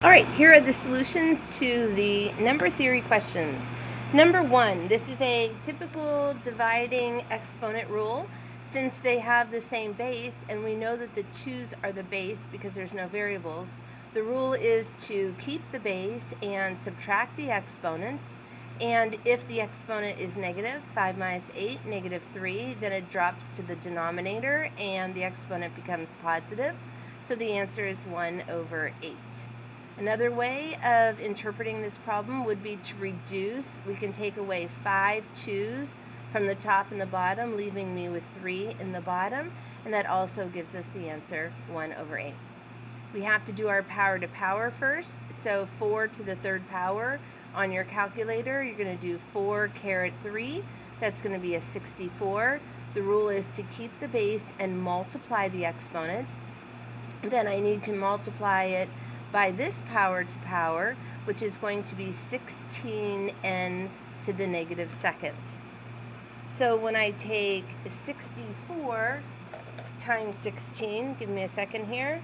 All right, here are the solutions to the number theory questions. Number one, this is a typical dividing exponent rule. Since they have the same base, and we know that the 2's are the base because there's no variables, the rule is to keep the base and subtract the exponents. And if the exponent is negative, 5 minus 8, negative 3, then it drops to the denominator and the exponent becomes positive. So the answer is 1 over 8. Another way of interpreting this problem would be to reduce. We can take away 5 2's from the top and the bottom, leaving me with 3 in the bottom, and that also gives us the answer 1 over 8. We have to do our power to power first, so 4 to the third power. On your calculator, you're going to do 4 caret 3. That's going to be a 64. The rule is to keep the base and multiply the exponents. Then I need to multiply it by this power to power, which is going to be 16n to the negative second. So when I take 64 times 16, give me a second here,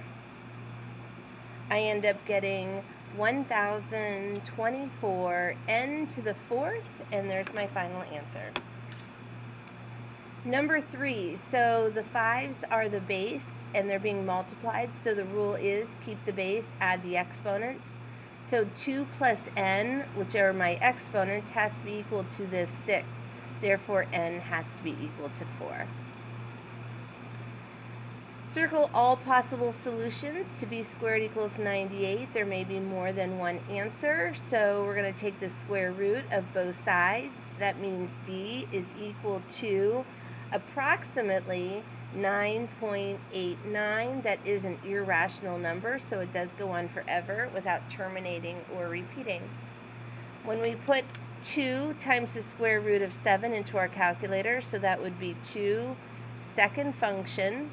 I end up getting 1024 n to the fourth, and there's my final answer. Number 3, so the 5's are the base and they're being multiplied, so the rule is keep the base, add the exponents. So 2 plus n, which are my exponents, has to be equal to this 6. Therefore, n has to be equal to 4. Circle all possible solutions to b squared equals 98. There may be more than one answer, so we're going to take the square root of both sides. That means b is equal to approximately 9.89. That is an irrational number, so it does go on forever without terminating or repeating. When we put 2 times the square root of 7 into our calculator, so that would be 2 second function,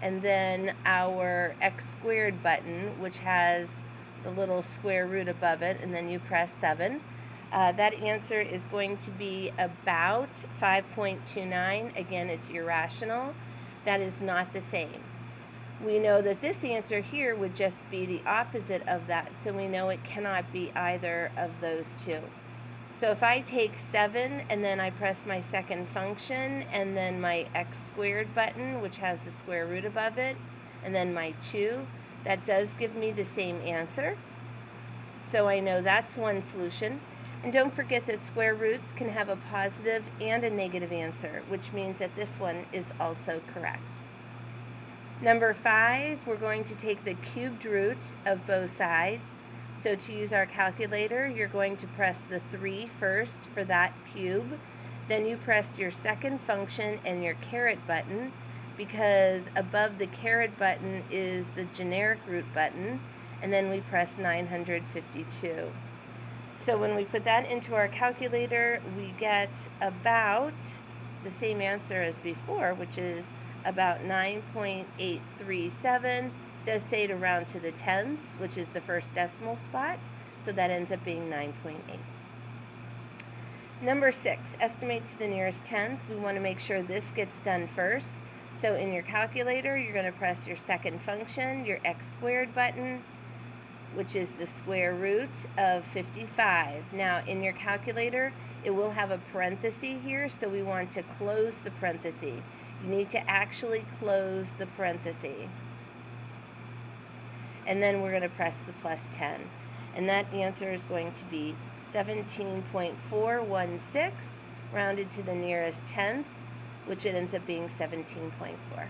and then our x squared button, which has the little square root above it, and then you press 7. That answer is going to be about 5.29. Again, it's irrational. That is not the same. We know that this answer here would just be the opposite of that, so we know it cannot be either of those two. So if I take 7 and then I press my second function and then my x squared button, which has the square root above it, and then my 2, that does give me the same answer. So I know that's one solution. And don't forget that square roots can have a positive and a negative answer, which means that this one is also correct. Number 5, we're going to take the cubed root of both sides. So to use our calculator, you're going to press the 3 first for that cube. Then you press your second function and your caret button, because above the caret button is the generic root button, and then we press 952. So when we put that into our calculator, we get about the same answer as before, which is about 9.837. Does say to round to the tenths, which is the first decimal spot, so that ends up being 9.8. Number 6, estimate to the nearest tenth. We want to make sure this gets done first. So in your calculator, you're going to press your second function, your x squared button, which is the square root of 55. Now in your calculator, it will have a parenthesis here, so we want to close the parenthesis. You need to actually close the parenthesis. And then we're going to press the plus 10. And that answer is going to be 17.416, rounded to the nearest tenth, which it ends up being 17.4.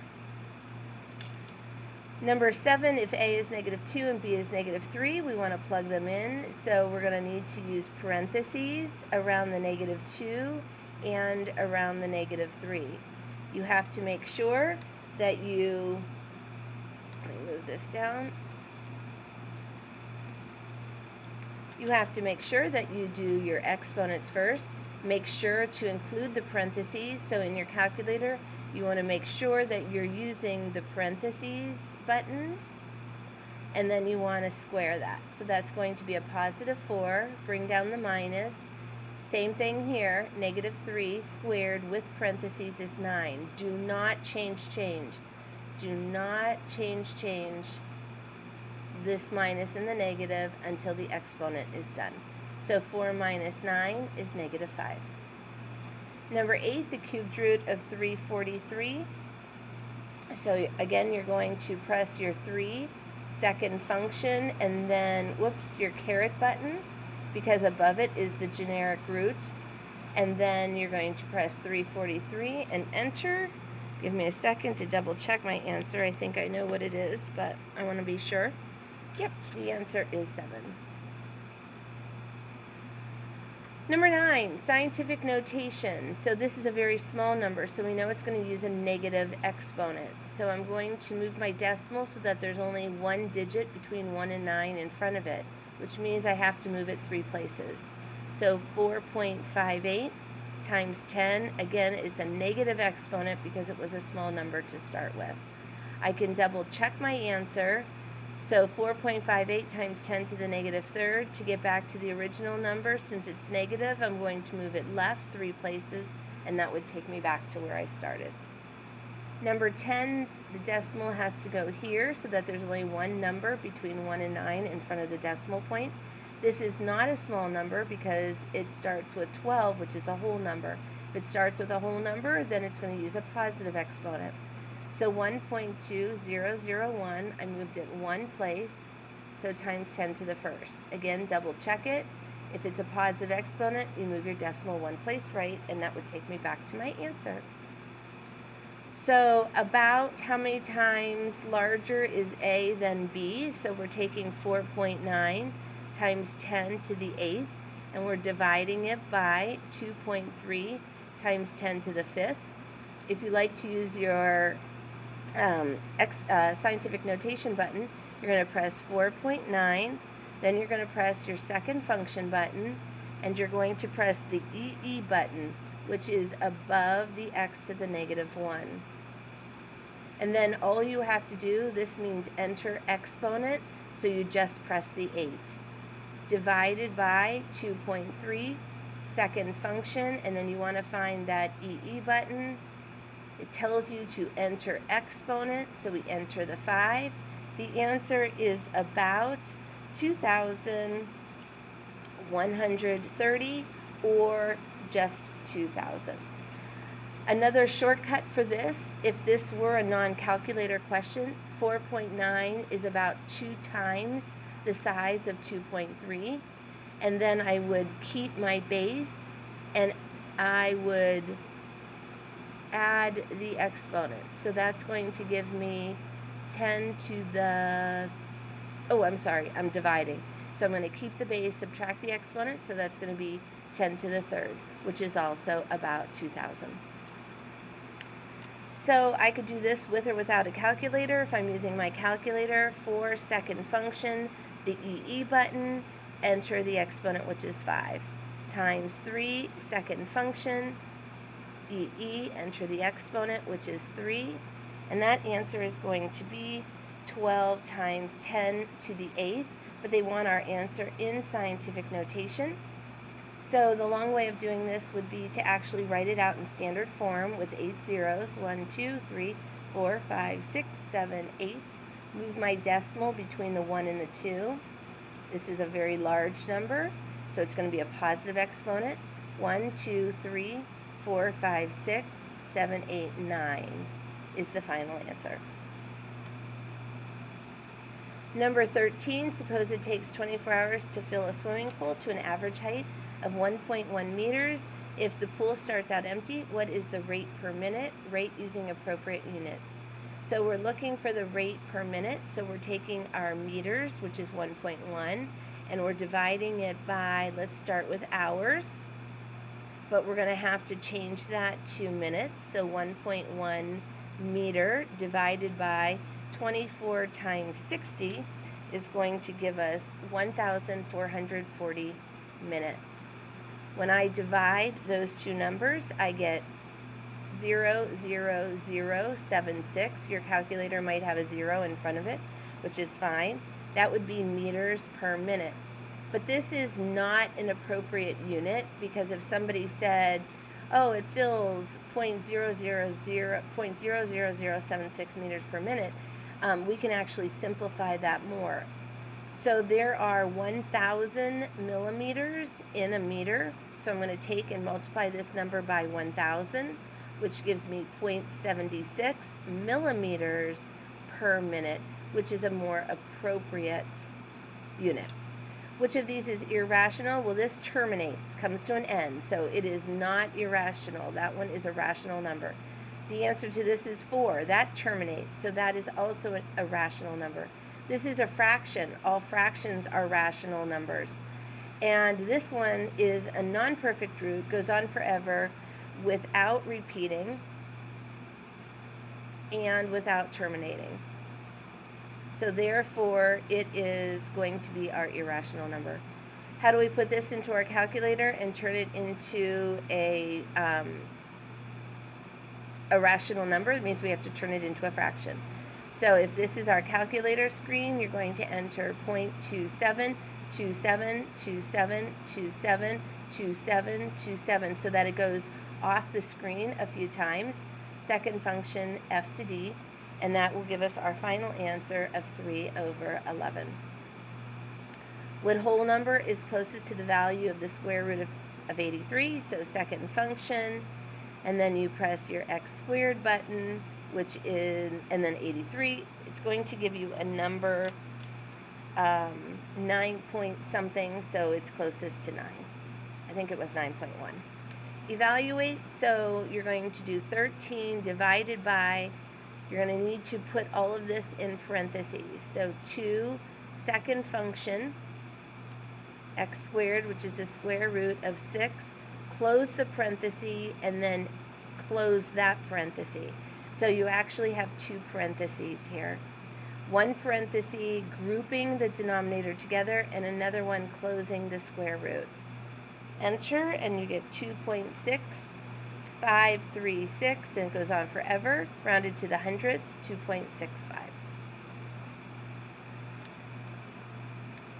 Number 7, if a is negative 2 and b is negative 3, we want to plug them in. So we're going to need to use parentheses around the negative 2 and around the negative 3. You have to make sure that you, let me move this down. You have to make sure that you do your exponents first. Make sure to include the parentheses. So in your calculator, you want to make sure that you're using the parentheses buttons, and then you want to square that. So that's going to be a positive 4, bring down the minus. Same thing here, negative 3 squared with parentheses is 9. Do not change. Do not change this minus and the negative until the exponent is done. So 4 minus 9 is negative 5. Number 8, the cubed root of 343. So again, you're going to press your 3 second function and then, your caret button, because above it is the generic root. And then you're going to press 343 and enter. Give me a second to double check my answer. I think I know what it is, but I want to be sure. Yep, the answer is 7. Number 9, scientific notation. So this is a very small number, so we know it's going to use a negative exponent. So I'm going to move my decimal so that there's only one digit between 1 and 9 in front of it, which means I have to move it 3 places. So 4.58 times 10, again, it's a negative exponent because it was a small number to start with. I can double check my answer. So 4.58 times 10 to the negative third. To get back to the original number, since it's negative, I'm going to move it left 3 places, and that would take me back to where I started. Number 10, the decimal has to go here so that there's only one number between 1 and 9 in front of the decimal point. This is not a small number because it starts with 12, which is a whole number. If it starts with a whole number, then it's going to use a positive exponent. So 1.2001, I moved it 1 place, so times 10 to the first. Again, double check it. If it's a positive exponent, you move your decimal 1 place right, and that would take me back to my answer. So about how many times larger is A than B? So we're taking 4.9 times 10 to the 8th, and we're dividing it by 2.3 times 10 to the 5th. If you like to use your scientific notation button, you're going to press 4.9, then you're going to press your second function button, and you're going to press the EE button, which is above the x to the negative 1. And then all you have to do, this means enter exponent, so you just press the 8. Divided by 2.3, second function, and then you want to find that EE button. It tells you to enter exponent, so we enter the 5. The answer is about 2,130, or just 2,000. Another shortcut for this, if this were a non-calculator question, 4.9 is about 2 times the size of 2.3. And then I would keep my base, and I would add the exponent. So that's going to give me 10 to the, I'm dividing. So I'm going to keep the base, subtract the exponent, so that's going to be 10 to the third, which is also about 2,000. So I could do this with or without a calculator. If I'm using my calculator, for second function, the EE button, enter the exponent, which is 5, times 3, second function, EE, enter the exponent, which is 3, and that answer is going to be 12 times 10 to the 8th, but they want our answer in scientific notation. So the long way of doing this would be to actually write it out in standard form with 8 zeros, 1, 2, 3, 4, 5, 6, 7, 8. Move my decimal between the 1 and the 2. This is a very large number, so it's going to be a positive exponent. 1, 2, 3, 4, 5, 6, 7, 8, 9 is the final answer. Number 13, suppose it takes 24 hours to fill a swimming pool to an average height of 1.1 meters. If the pool starts out empty, what is the rate per minute? Rate using appropriate units. So we're looking for the rate per minute. So we're taking our meters, which is 1.1, and we're dividing it by, let's start with hours, but we're going to have to change that to minutes. So 1.1 meter divided by 24 times 60 is going to give us 1,440 minutes. When I divide those two numbers, I get 0.0076. Your calculator might have a 0 in front of it, which is fine. That would be meters per minute. But this is not an appropriate unit, because if somebody said, oh, it fills 0.00076 meters per minute, we can actually simplify that more. So there are 1,000 millimeters in a meter. So I'm going to take and multiply this number by 1,000, which gives me 0.76 millimeters per minute, which is a more appropriate unit. Which of these is irrational? Well, this terminates, comes to an end, so it is not irrational. That one is a rational number. The answer to this is 4. That terminates, so that is also a rational number. This is a fraction. All fractions are rational numbers. And this one is a non-perfect root, goes on forever without repeating and without terminating. So therefore, it is going to be our irrational number. How do we put this into our calculator and turn it into a rational number? It means we have to turn it into a fraction. So if this is our calculator screen, you're going to enter 0.27, 27, 27, 27, 27, 27, so that it goes off the screen a few times. Second function, f to d, and that will give us our final answer of 3/11. What whole number is closest to the value of the square root of 83? So second function, and then you press your x squared button, which is, and then 83. It's going to give you a number 9 point something, so it's closest to 9. I think it was 9.1. Evaluate, so you're going to do 13 divided by, you're going to need to put all of this in parentheses. So 2, second function, x squared, which is the square root of 6, close the parenthesis, and then close that parenthesis. So you actually have 2 parentheses here. One parenthesis grouping the denominator together, and another one closing the square root. Enter, and you get 2.6536, and it goes on forever, rounded to the hundredths, 2.65.